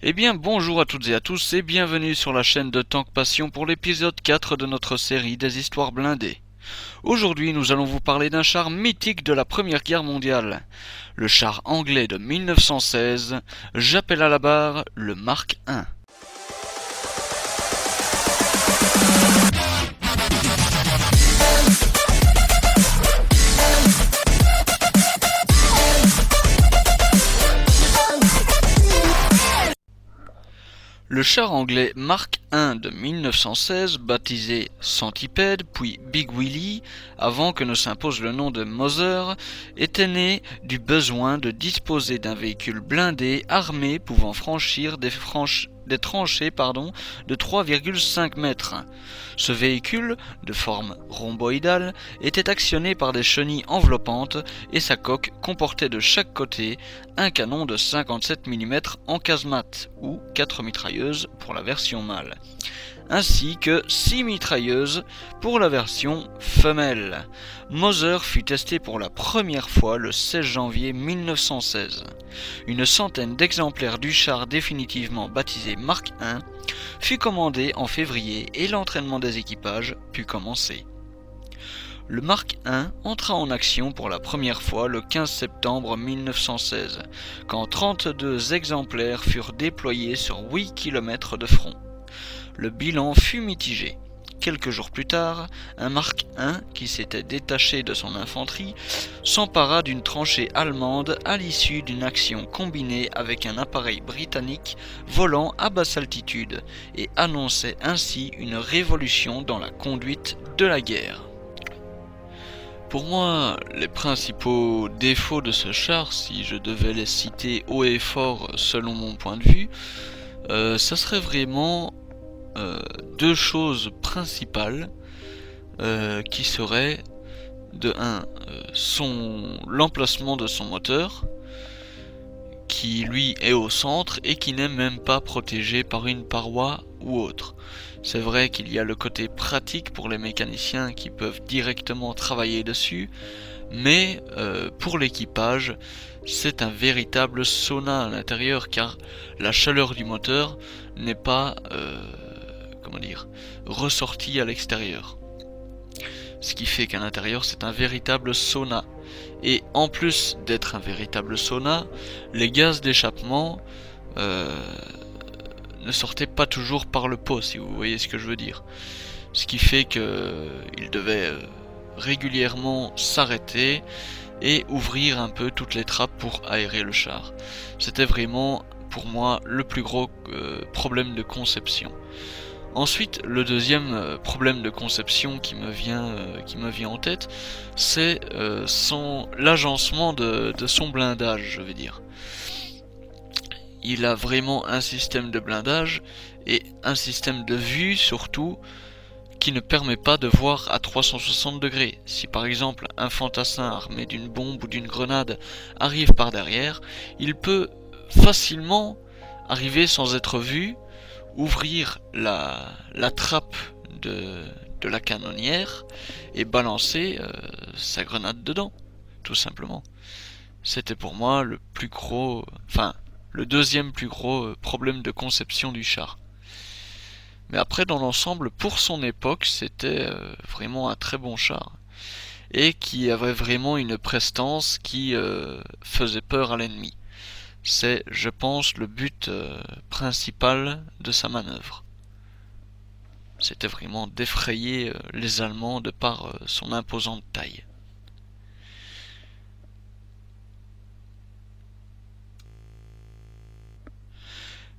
Eh bien bonjour à toutes et à tous et bienvenue sur la chaîne de Tank Passion pour l'épisode 4 de notre série des histoires blindées. Aujourd'hui nous allons vous parler d'un char mythique de la Première Guerre mondiale. Le char anglais de 1916, j'appelle à la barre le Mark I. Le char anglais Mark I de 1916, baptisé Centipede puis Big Willie, avant que ne s'impose le nom de Mother, était né du besoin de disposer d'un véhicule blindé armé pouvant franchir des tranchées de 3,5 mètres. Ce véhicule, de forme rhomboïdale, était actionné par des chenilles enveloppantes et sa coque comportait de chaque côté un canon de 57 mm en casemate ou 4 mitrailleuses pour la version mâle, ainsi que 6 mitrailleuses pour la version femelle. Mother fut testé pour la première fois le 16 janvier 1916. Une centaine d'exemplaires du char définitivement baptisé Mark I fut commandé en février et l'entraînement des équipages put commencer. Le Mark I entra en action pour la première fois le 15 septembre 1916, quand 32 exemplaires furent déployés sur 8 km de front. Le bilan fut mitigé. Quelques jours plus tard, un Mark I qui s'était détaché de son infanterie s'empara d'une tranchée allemande à l'issue d'une action combinée avec un appareil britannique volant à basse altitude et annonçait ainsi une révolution dans la conduite de la guerre. Pour moi, les principaux défauts de ce char, si je devais les citer haut et fort selon mon point de vue, ça serait vraiment deux choses principales qui seraient de 1 l'emplacement de son moteur qui lui est au centre et qui n'est même pas protégé par une paroi ou autre. C'est vrai qu'il y a le côté pratique pour les mécaniciens qui peuvent directement travailler dessus, mais pour l'équipage c'est un véritable sauna à l'intérieur car la chaleur du moteur n'est pas ressorti à l'extérieur. Ce qui fait qu'à l'intérieur c'est un véritable sauna. Et en plus d'être un véritable sauna, les gaz d'échappement ne sortaient pas toujours par le pot, si vous voyez ce que je veux dire. Ce qui fait qu'il devait régulièrement s'arrêter et ouvrir un peu toutes les trappes pour aérer le char. C'était vraiment pour moi le plus gros problème de conception. Ensuite, le deuxième problème de conception qui me vient en tête, c'est l'agencement de son blindage, je vais dire. Il a vraiment un système de blindage et un système de vue surtout qui ne permet pas de voir à 360 degrés. Si par exemple un fantassin armé d'une bombe ou d'une grenade arrive par derrière, il peut facilement arriver sans être vu, ouvrir la trappe de la canonnière et balancer sa grenade dedans, tout simplement. C'était pour moi le deuxième plus gros problème de conception du char. Mais après, dans l'ensemble, pour son époque, c'était vraiment un très bon char et qui avait vraiment une prestance qui faisait peur à l'ennemi. C'est, je pense, le but principal de sa manœuvre. C'était vraiment d'effrayer les Allemands de par son imposante taille.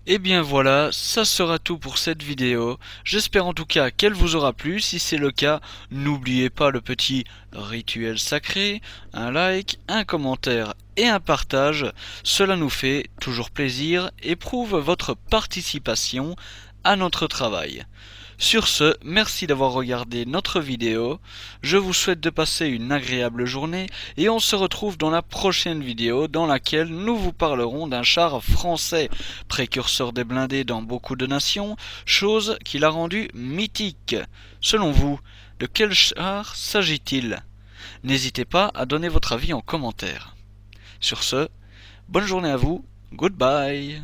Et bien voilà, ça sera tout pour cette vidéo. J'espère en tout cas qu'elle vous aura plu. Si c'est le cas, n'oubliez pas le petit rituel sacré, un like, un commentaire et un partage. Cela nous fait toujours plaisir et prouve votre participation à notre travail. Sur ce, merci d'avoir regardé notre vidéo, je vous souhaite de passer une agréable journée et on se retrouve dans la prochaine vidéo dans laquelle nous vous parlerons d'un char français, précurseur des blindés dans beaucoup de nations, chose qui l'a rendu mythique. Selon vous, de quel char s'agit-il? N'hésitez pas à donner votre avis en commentaire. Sur ce, bonne journée à vous, goodbye.